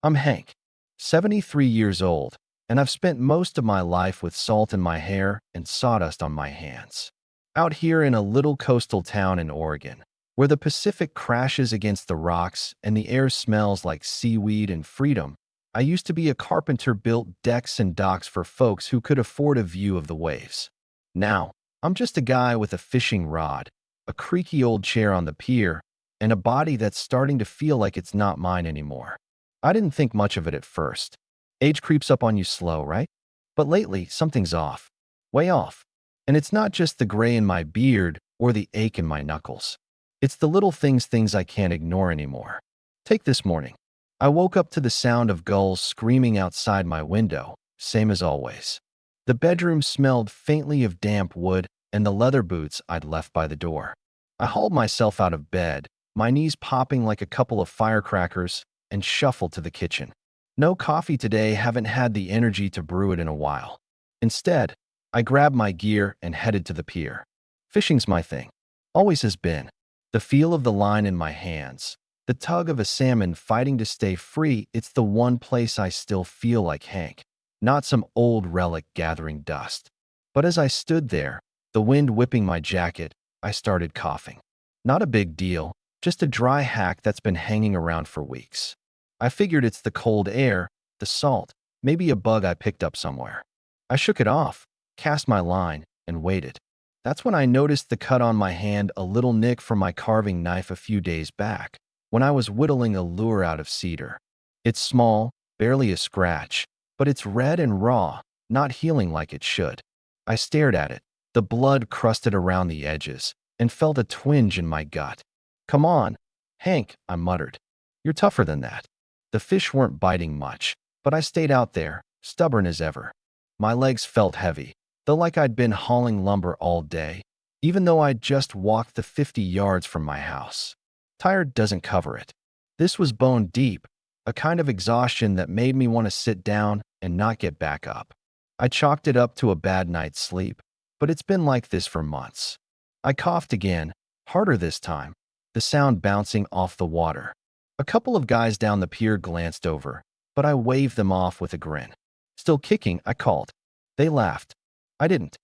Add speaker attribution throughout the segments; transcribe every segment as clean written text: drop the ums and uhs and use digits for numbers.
Speaker 1: I'm Hank, 73 years old, and I've spent most of my life with salt in my hair and sawdust on my hands. Out here in a little coastal town in Oregon, where the Pacific crashes against the rocks and the air smells like seaweed and freedom, I used to be a carpenter built decks and docks for folks who could afford a view of the waves. Now, I'm just a guy with a fishing rod, a creaky old chair on the pier, and a body that's starting to feel like it's not mine anymore. I didn't think much of it at first. Age creeps up on you slow, right? But lately, something's off. Way off. And it's not just the gray in my beard or the ache in my knuckles. It's the little things I can't ignore anymore. Take this morning. I woke up to the sound of gulls screaming outside my window, same as always. The bedroom smelled faintly of damp wood and the leather boots I'd left by the door. I hauled myself out of bed, my knees popping like a couple of firecrackers, and shuffled to the kitchen. No coffee today, haven't had the energy to brew it in a while. Instead, I grabbed my gear and headed to the pier. Fishing's my thing. Always has been. The feel of the line in my hands, the tug of a salmon fighting to stay free, it's the one place I still feel like Hank, not some old relic gathering dust. But as I stood there, the wind whipping my jacket, I started coughing. Not a big deal, just a dry hack that's been hanging around for weeks. I figured it's the cold air, the salt, maybe a bug I picked up somewhere. I shook it off, cast my line, and waited. That's when I noticed the cut on my hand, a little nick from my carving knife a few days back, when I was whittling a lure out of cedar. It's small, barely a scratch, but it's red and raw, not healing like it should. I stared at it, the blood crusted around the edges, and felt a twinge in my gut. "Come on, Hank," I muttered. "You're tougher than that." The fish weren't biting much, but I stayed out there, stubborn as ever. My legs felt heavy, though like I'd been hauling lumber all day, even though I'd just walked the 50 yards from my house. Tired doesn't cover it. This was bone deep, a kind of exhaustion that made me want to sit down and not get back up. I chalked it up to a bad night's sleep, but it's been like this for months. I coughed again, harder this time, the sound bouncing off the water. A couple of guys down the pier glanced over, but I waved them off with a grin. Still kicking, I called. They laughed. I didn't.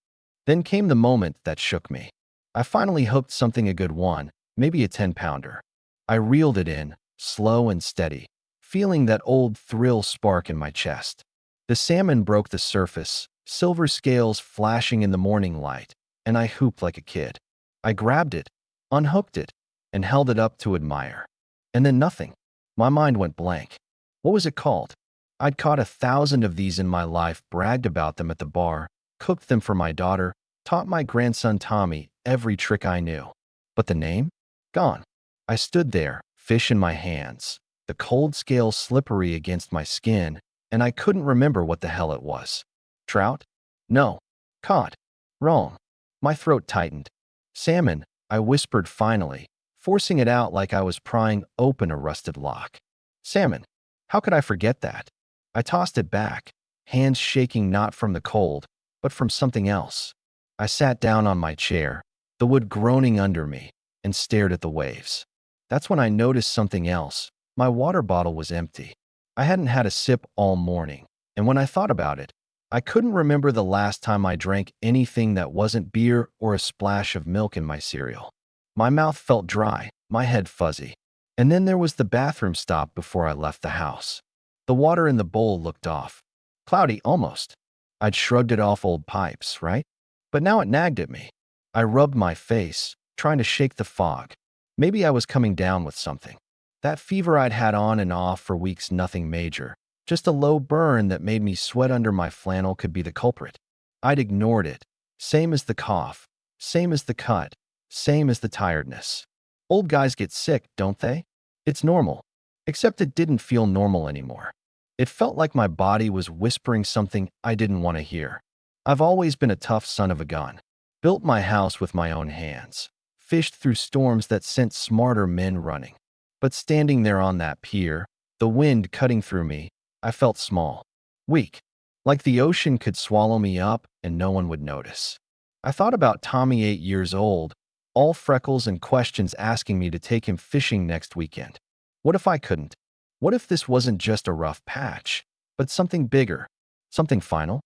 Speaker 1: Then came the moment that shook me. I finally hooked something, a good one, maybe a 10-pounder. I reeled it in, slow and steady, feeling that old thrill spark in my chest. The salmon broke the surface, silver scales flashing in the morning light, and I hooped like a kid. I grabbed it, unhooked it, and held it up to admire. And then nothing. My mind went blank. What was it called? I'd caught 1,000 of these in my life, bragged about them at the bar, cooked them for my daughter, taught my grandson Tommy every trick I knew. But the name? Gone. I stood there, fish in my hands, the cold scales slippery against my skin, and I couldn't remember what the hell it was. Trout? No. Cod? Wrong. My throat tightened. Salmon, I whispered finally, forcing it out like I was prying open a rusted lock. Salmon. How could I forget that? I tossed it back, hands shaking not from the cold, but from something else. I sat down on my chair, the wood groaning under me, and stared at the waves. That's when I noticed something else. My water bottle was empty. I hadn't had a sip all morning, and when I thought about it, I couldn't remember the last time I drank anything that wasn't beer or a splash of milk in my cereal. My mouth felt dry, my head fuzzy. And then there was the bathroom stop before I left the house. The water in the bowl looked off. Cloudy, almost. I'd shrugged it off, old pipes, right? But now it nagged at me. I rubbed my face, trying to shake the fog. Maybe I was coming down with something. That fever I'd had on and off for weeks, nothing major. Just a low burn that made me sweat under my flannel could be the culprit. I'd ignored it. Same as the cough. Same as the cut. Same as the tiredness. Old guys get sick, don't they? It's normal. Except it didn't feel normal anymore. It felt like my body was whispering something I didn't want to hear. I've always been a tough son of a gun. Built my house with my own hands. Fished through storms that sent smarter men running. But standing there on that pier, the wind cutting through me, I felt small. Weak. Like the ocean could swallow me up and no one would notice. I thought about Tommy, 8 years old, all freckles and questions asking me to take him fishing next weekend. What if I couldn't? What if this wasn't just a rough patch, but something bigger, something final?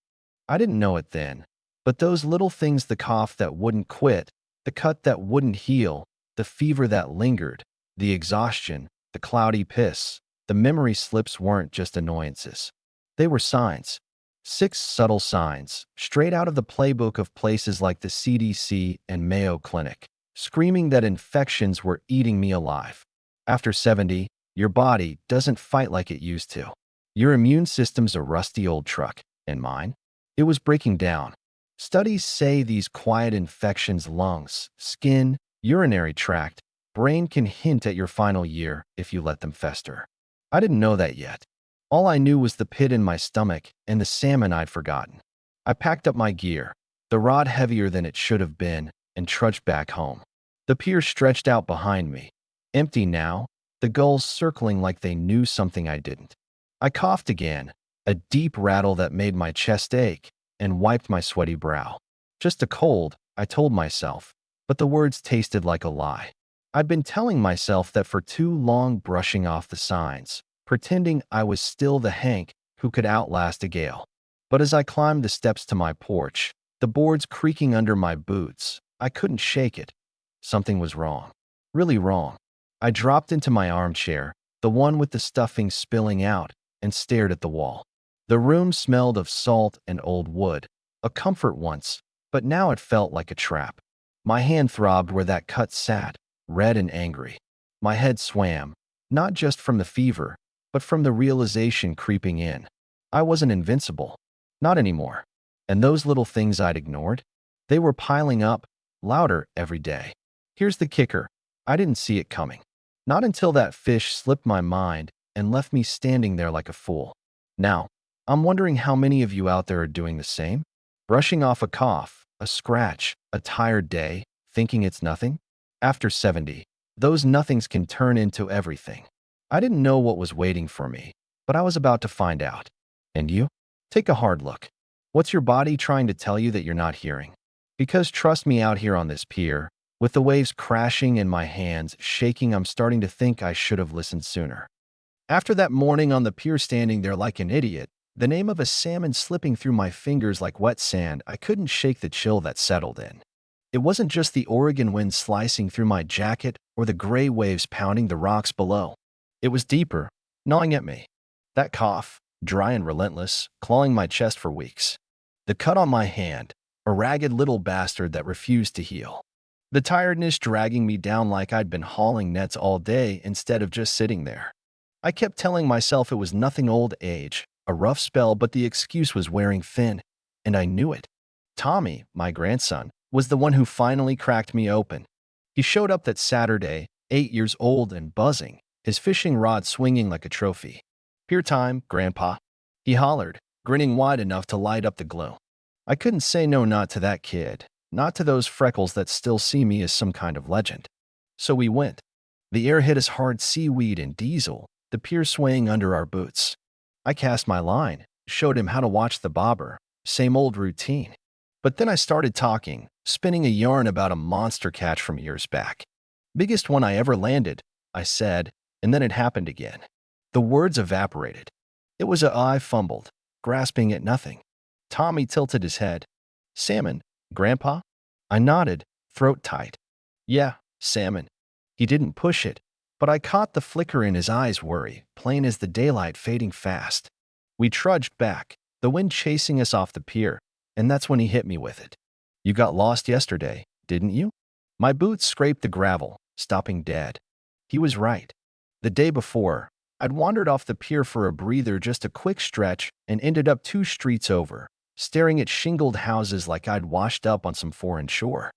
Speaker 1: I didn't know it then, but those little things, the cough that wouldn't quit, the cut that wouldn't heal, the fever that lingered, the exhaustion, the cloudy piss, the memory slips weren't just annoyances. They were signs. 6 subtle signs, straight out of the playbook of places like the CDC and Mayo Clinic, screaming that infections were eating me alive. After 70, your body doesn't fight like it used to. Your immune system's a rusty old truck, and mine? It was breaking down. Studies say these quiet infections, lungs, skin, urinary tract, brain can hint at your final year if you let them fester. I didn't know that yet. All I knew was the pit in my stomach and the salmon I'd forgotten. I packed up my gear, the rod heavier than it should have been, and trudged back home. The pier stretched out behind me, empty now, the gulls circling like they knew something I didn't. I coughed again, a deep rattle that made my chest ache, and wiped my sweaty brow. Just a cold, I told myself, but the words tasted like a lie. I'd been telling myself that for too long, brushing off the signs, pretending I was still the Hank who could outlast a gale. But as I climbed the steps to my porch, the boards creaking under my boots, I couldn't shake it. Something was wrong. Really wrong. I dropped into my armchair, the one with the stuffing spilling out, and stared at the wall. The room smelled of salt and old wood, a comfort once, but now it felt like a trap. My hand throbbed where that cut sat, red and angry. My head swam, not just from the fever, but from the realization creeping in. I wasn't invincible. Not anymore. And those little things I'd ignored? They were piling up, louder every day. Here's the kicker. I didn't see it coming. Not until that fish slipped my mind and left me standing there like a fool. Now, I'm wondering how many of you out there are doing the same? Brushing off a cough, a scratch, a tired day, thinking it's nothing? After 70, those nothings can turn into everything. I didn't know what was waiting for me, but I was about to find out. And you? Take a hard look. What's your body trying to tell you that you're not hearing? Because trust me, out here on this pier, with the waves crashing and my hands shaking, I'm starting to think I should have listened sooner. After that morning on the pier standing there like an idiot, the name of a salmon slipping through my fingers like wet sand, I couldn't shake the chill that settled in. It wasn't just the Oregon wind slicing through my jacket or the gray waves pounding the rocks below. It was deeper, gnawing at me. That cough, dry and relentless, clawing my chest for weeks. The cut on my hand, a ragged little bastard that refused to heal. The tiredness dragging me down like I'd been hauling nets all day instead of just sitting there. I kept telling myself it was nothing, old age, a rough spell, but the excuse was wearing thin, and I knew it. Tommy, my grandson, was the one who finally cracked me open. He showed up that Saturday, 8 years old and buzzing, his fishing rod swinging like a trophy. "Pier time, Grandpa," he hollered, grinning wide enough to light up the glow. I couldn't say no, not to that kid, not to those freckles that still see me as some kind of legend. So we went. The air hit us hard, seaweed and diesel, the pier swaying under our boots. I cast my line, showed him how to watch the bobber, same old routine. But then I started talking, spinning a yarn about a monster catch from years back. "Biggest one I ever landed," I said, and then it happened again. The words evaporated. It was I fumbled, grasping at nothing. Tommy tilted his head. "Salmon, Grandpa?" I nodded, throat tight. "Yeah, salmon." He didn't push it, but I caught the flicker in his eyes, worry, plain as the daylight fading fast. We trudged back, the wind chasing us off the pier, and that's when he hit me with it. "You got lost yesterday, didn't you?" My boots scraped the gravel, stopping dead. He was right. The day before, I'd wandered off the pier for a breather, just a quick stretch, and ended up 2 streets over, staring at shingled houses like I'd washed up on some foreign shore.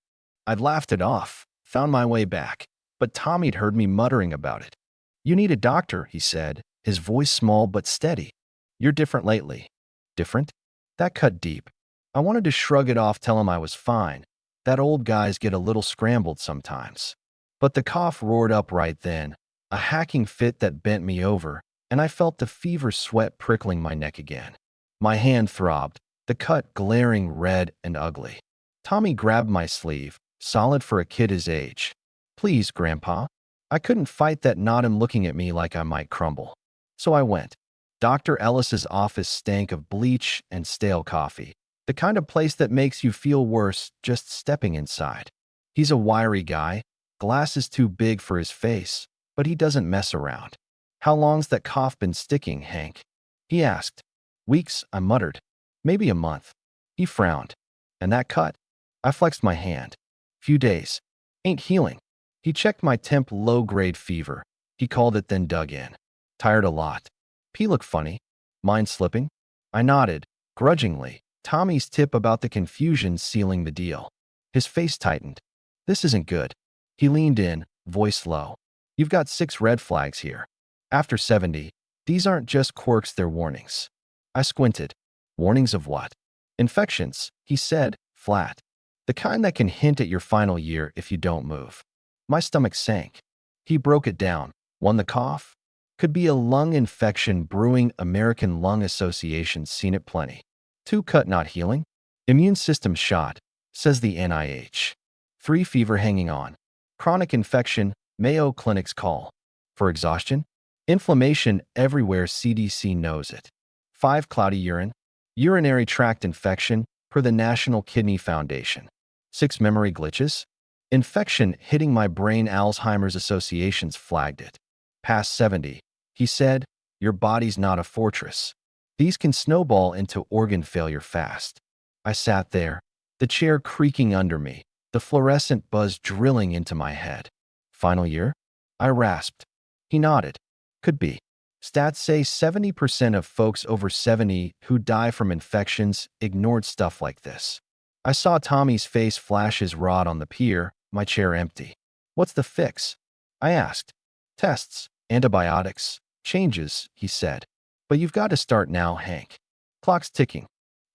Speaker 1: I'd laughed it off, found my way back, but Tommy'd heard me muttering about it. "You need a doctor," he said, his voice small but steady. "You're different lately." Different? That cut deep. I wanted to shrug it off, tell him I was fine, that old guys get a little scrambled sometimes. But the cough roared up right then, a hacking fit that bent me over, and I felt the fever sweat prickling my neck again. My hand throbbed, the cut glaring red and ugly. Tommy grabbed my sleeve, solid for a kid his age. "Please, Grandpa." I couldn't fight that, not him looking at me like I might crumble. So I went. Dr. Ellis's office stank of bleach and stale coffee, the kind of place that makes you feel worse just stepping inside. He's a wiry guy, glasses too big for his face, but he doesn't mess around. "How long's that cough been sticking, Hank?" he asked. "Weeks," I muttered. "Maybe a month." He frowned. "And that cut?" I flexed my hand. "Few days. Ain't healing." He checked my temp, low-grade fever. He called it, then dug in. "Tired a lot." P looked funny. "Mind slipping?" I nodded, grudgingly. Tommy's tip about the confusion sealing the deal. His face tightened. "This isn't good." He leaned in, voice low. "You've got 6 red flags here. After 70, these aren't just quirks, they're warnings." I squinted. "Warnings of what?" "Infections," he said, flat. "The kind that can hint at your final year if you don't move." My stomach sank. He broke it down. "One, the cough? Could be a lung infection brewing. American Lung Association's seen it plenty. 2, cut not healing. Immune system shot, says the NIH. 3, fever hanging on. Chronic infection, Mayo Clinic's call. For exhaustion? Inflammation everywhere, CDC knows it. 5, cloudy urine. Urinary tract infection, per the National Kidney Foundation. 6, memory glitches. Infection hitting my brain, Alzheimer's Association's flagged it. Past 70, he said, your body's not a fortress. These can snowball into organ failure fast. I sat there, the chair creaking under me, the fluorescent buzz drilling into my head. Final year? I rasped. He nodded. Could be. Stats say 70% of folks over 70 who die from infections ignored stuff like this. I saw Tommy's face flash, his rod on the pier, my chair empty. What's the fix? I asked. Tests, antibiotics, changes, he said. But you've got to start now, Hank. Clock's ticking.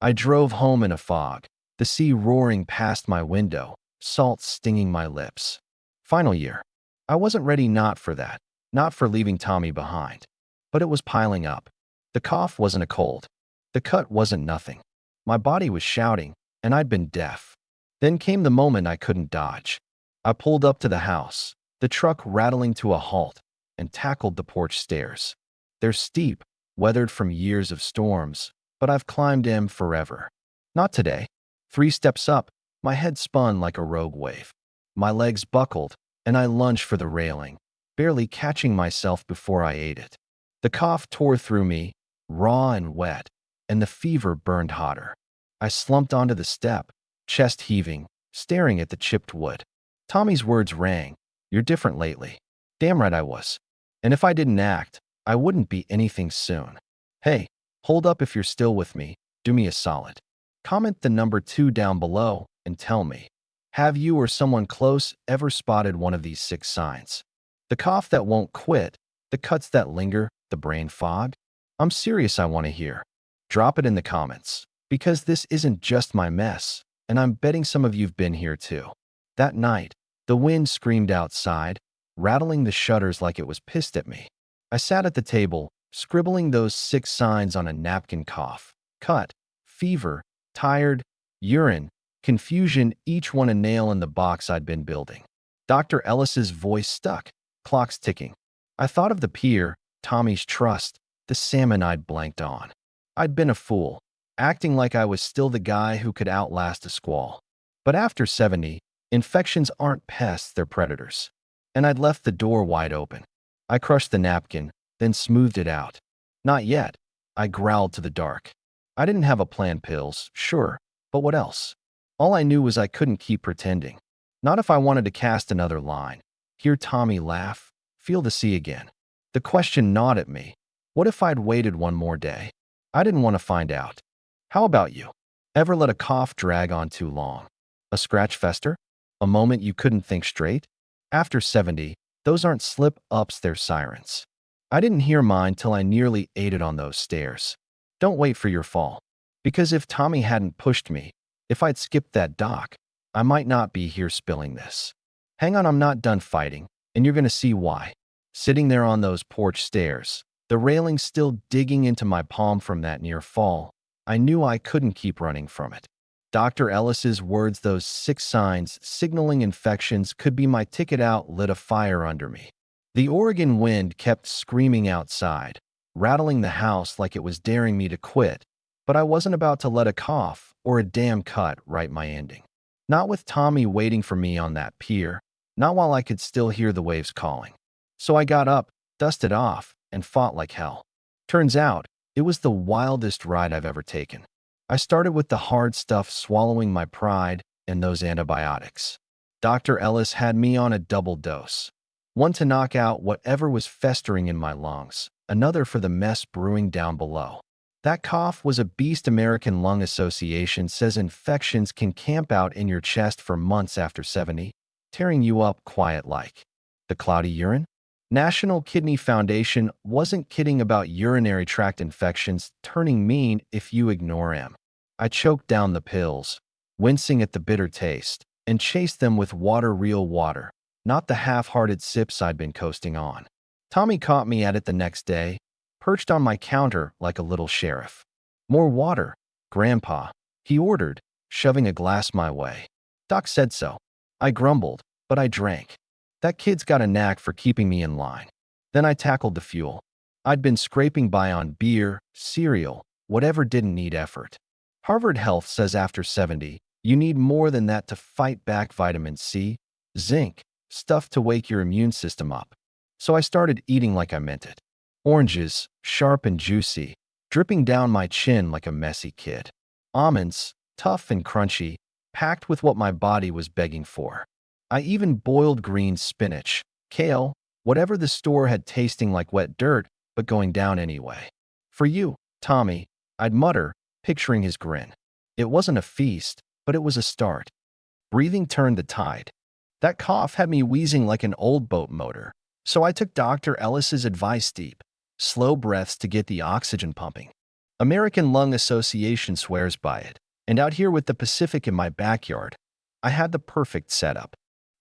Speaker 1: I drove home in a fog, the sea roaring past my window, salt stinging my lips. Final year. I wasn't ready, not for that, not for leaving Tommy behind. But it was piling up. The cough wasn't a cold. The cut wasn't nothing. My body was shouting, and I'd been deaf. Then came the moment I couldn't dodge. I pulled up to the house, the truck rattling to a halt, and tackled the porch stairs. They're steep, weathered from years of storms, but I've climbed them forever. Not today. 3 steps up, my head spun like a rogue wave. My legs buckled, and I lunged for the railing, barely catching myself before I ate it. The cough tore through me, raw and wet, and the fever burned hotter. I slumped onto the step, chest heaving, staring at the chipped wood. Tommy's words rang, "You're different lately." Damn right I was. And if I didn't act, I wouldn't be anything soon. Hey, hold up, if you're still with me, do me a solid. Comment the number 2 down below and tell me, have you or someone close ever spotted one of these 6 signs? The cough that won't quit, the cuts that linger, the brain fog? I'm serious, I want to hear. Drop it in the comments, because this isn't just my mess, and I'm betting some of you've been here too. That night, the wind screamed outside, rattling the shutters like it was pissed at me. I sat at the table, scribbling those 6 signs on a napkin: cough, cut, fever, tired, urine, confusion, each one a nail in the box I'd been building. Dr. Ellis's voice stuck, clocks ticking. I thought of the pier, Tommy's trust, the salmon I'd blanked on. I'd been a fool, acting like I was still the guy who could outlast a squall. But after 70, infections aren't pests, they're predators. And I'd left the door wide open. I crushed the napkin, then smoothed it out. Not yet, I growled to the dark. I didn't have a plan, pills, sure, but what else? All I knew was I couldn't keep pretending. Not if I wanted to cast another line. Hear Tommy laugh, feel the sea again. The question gnawed at me. What if I'd waited one more day? I didn't want to find out. How about you? Ever let a cough drag on too long? A scratch fester? A moment you couldn't think straight? After 70, those aren't slip-ups, they're sirens. I didn't hear mine till I nearly ate it on those stairs. Don't wait for your fall. Because if Tommy hadn't pushed me, if I'd skipped that dock, I might not be here spilling this. Hang on, I'm not done fighting, and you're gonna see why. Sitting there on those porch stairs, the railing still digging into my palm from that near fall, I knew I couldn't keep running from it. Dr. Ellis's words, those 6 signs signaling infections, could be my ticket out, lit a fire under me. The Oregon wind kept screaming outside, rattling the house like it was daring me to quit, but I wasn't about to let a cough or a damn cut write my ending. Not with Tommy waiting for me on that pier, not while I could still hear the waves calling. So I got up, dusted off, and fought like hell. Turns out, it was the wildest ride I've ever taken. I started with the hard stuff, swallowing my pride and those antibiotics. Dr. Ellis had me on a double dose. One to knock out whatever was festering in my lungs, another for the mess brewing down below. That cough was a beast. American Lung Association says infections can camp out in your chest for months after 70, tearing you up quiet like. The cloudy urine? National Kidney Foundation wasn't kidding about urinary tract infections turning mean if you ignore them. I choked down the pills, wincing at the bitter taste, and chased them with water, real water, not the half-hearted sips I'd been coasting on. Tommy caught me at it the next day, perched on my counter like a little sheriff. "More water, Grandpa," he ordered, shoving a glass my way. "Doc said so." I grumbled, but I drank. That kid's got a knack for keeping me in line. Then I tackled the fuel. I'd been scraping by on beer, cereal, whatever didn't need effort. Harvard Health says after 70, you need more than that to fight back: vitamin C, zinc, stuff to wake your immune system up. So I started eating like I meant it. Oranges, sharp and juicy, dripping down my chin like a messy kid. Almonds, tough and crunchy, packed with what my body was begging for. I even boiled green spinach, kale, whatever the store had, tasting like wet dirt, but going down anyway. "For you, Tommy," I'd mutter, picturing his grin. It wasn't a feast, but it was a start. Breathing turned the tide. That cough had me wheezing like an old boat motor, so I took Dr. Ellis's advice: deep, slow breaths to get the oxygen pumping. American Lung Association swears by it, and out here with the Pacific in my backyard, I had the perfect setup.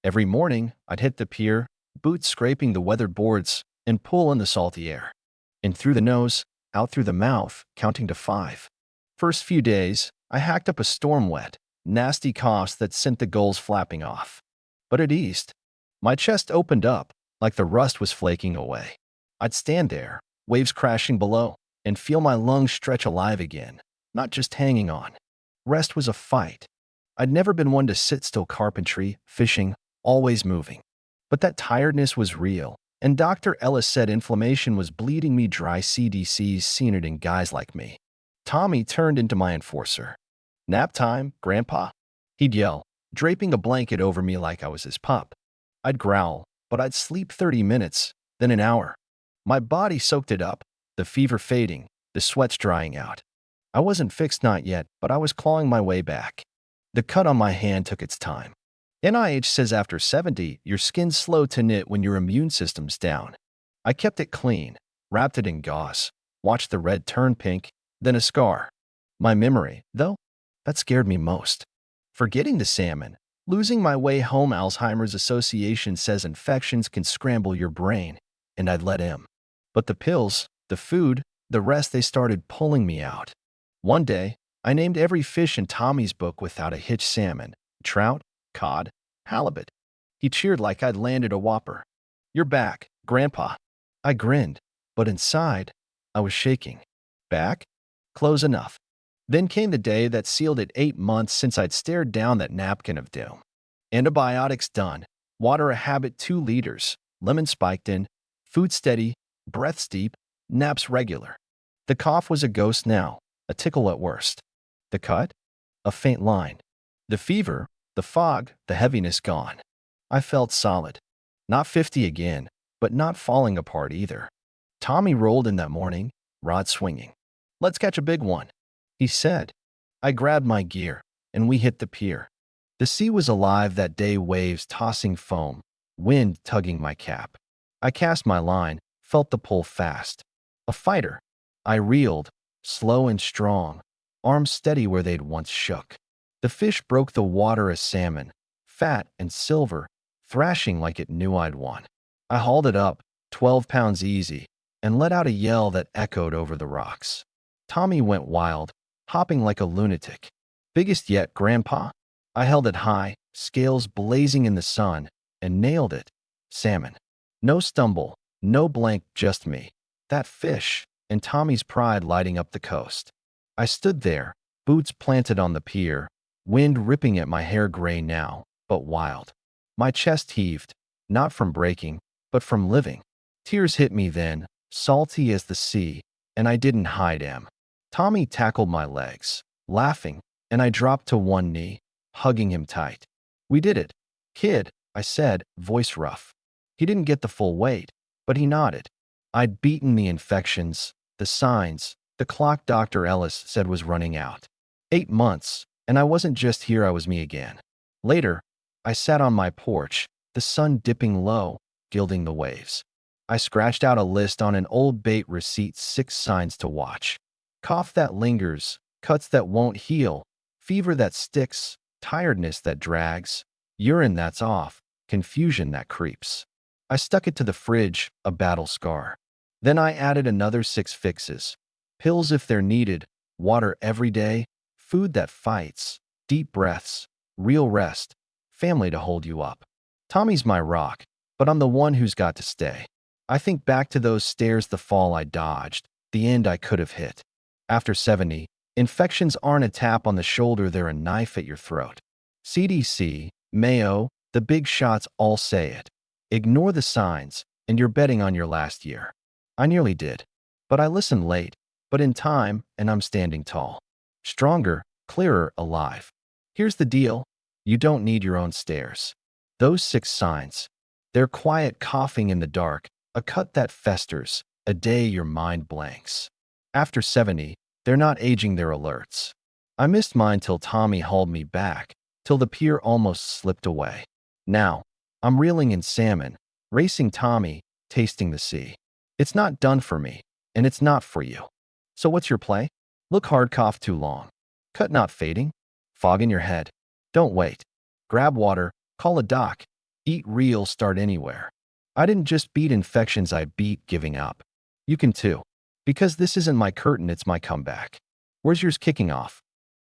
Speaker 1: Every morning, I'd hit the pier, boots scraping the weathered boards, and pull in the salty air. In through the nose, out through the mouth, counting to 5. First few days, I hacked up a storm wet, nasty coughs that sent the gulls flapping off. But it eased. My chest opened up, like the rust was flaking away. I'd stand there, waves crashing below, and feel my lungs stretch alive again, not just hanging on. Rest was a fight. I'd never been one to sit still: carpentry, fishing, always moving. But that tiredness was real, and Dr. Ellis said inflammation was bleeding me dry. CDC's seen it in guys like me. Tommy turned into my enforcer. "Nap time, Grandpa," he'd yell, draping a blanket over me like I was his pup. I'd growl, but I'd sleep 30 minutes, then an hour. My body soaked it up, the fever fading, the sweats drying out. I wasn't fixed, not yet, but I was clawing my way back. The cut on my hand took its time. NIH says after 70, your skin's slow to knit when your immune system's down. I kept it clean, wrapped it in gauze, watched the red turn pink, then a scar. My memory, though, that scared me most. Forgetting the salmon, losing my way home. Alzheimer's Association says infections can scramble your brain, and I'd let him. But the pills, the food, the rest, they started pulling me out. One day, I named every fish in Tommy's book without a hitch: salmon, trout, cod, halibut. He cheered like I'd landed a whopper. "You're back, Grandpa." I grinned, but inside, I was shaking. Back? Close enough. Then came the day that sealed it: 8 months since I'd stared down that napkin of doom. Antibiotics done, water a habit, 2 liters, lemon spiked in, food steady, breath steep, naps regular. The cough was a ghost now, a tickle at worst. The cut? A faint line. The fever, the fog, the heaviness gone. I felt solid. Not 50 again, but not falling apart either. Tommy rolled in that morning, rod swinging. "Let's catch a big one," he said. I grabbed my gear, and we hit the pier. The sea was alive that day, waves tossing foam, wind tugging my cap. I cast my line, felt the pull fast. A fighter. I reeled, slow and strong, arms steady where they'd once shook. The fish broke the water: a salmon, fat and silver, thrashing like it knew I'd won. I hauled it up, 12 pounds easy, and let out a yell that echoed over the rocks. Tommy went wild, hopping like a lunatic. "Biggest yet, Grandpa." I held it high, scales blazing in the sun, and nailed it. Salmon. No stumble, no blank, just me. That fish, and Tommy's pride lighting up the coast. I stood there, boots planted on the pier, wind ripping at my hair gray now, but wild. My chest heaved, not from breaking, but from living. Tears hit me then, salty as the sea, and I didn't hide them. Tommy tackled my legs, laughing, and I dropped to one knee, hugging him tight. We did it. Kid, I said, voice rough. He didn't get the full weight, but he nodded. I'd beaten the infections, the signs, the clock Dr. Ellis said was running out. 8 months, and I wasn't just here, I was me again. Later, I sat on my porch, the sun dipping low, gilding the waves. I scratched out a list on an old bait receipt, 6 signs to watch. Cough that lingers, cuts that won't heal, fever that sticks, tiredness that drags, urine that's off, confusion that creeps. I stuck it to the fridge, a battle scar. Then I added another 6 fixes. Pills if they're needed, water every day, food that fights, deep breaths, real rest, family to hold you up. Tommy's my rock, but I'm the one who's got to stay. I think back to those stairs, the fall I dodged, the end I could have hit. After 70, infections aren't a tap on the shoulder, they're a knife at your throat. CDC, Mayo, the big shots all say it. Ignore the signs, and you're betting on your last year. I nearly did. But I listened late, but in time, and I'm standing tall. Stronger, clearer, alive. Here's the deal. You don't need your own stairs. Those 6 signs. They're quiet coughing in the dark, a cut that festers, a day your mind blanks. After 70, they're not aging, their alerts. I missed mine till Tommy hauled me back, till the pier almost slipped away. Now, I'm reeling in salmon, racing Tommy, tasting the sea. It's not done for me, and it's not for you. So what's your play? Look hard, cough too long. Cut not fading. Fog in your head. Don't wait. Grab water, call a doc. Eat real, start anywhere. I didn't just beat infections, I beat giving up. You can too. Because this isn't my curtain, it's my comeback. Where's yours kicking off?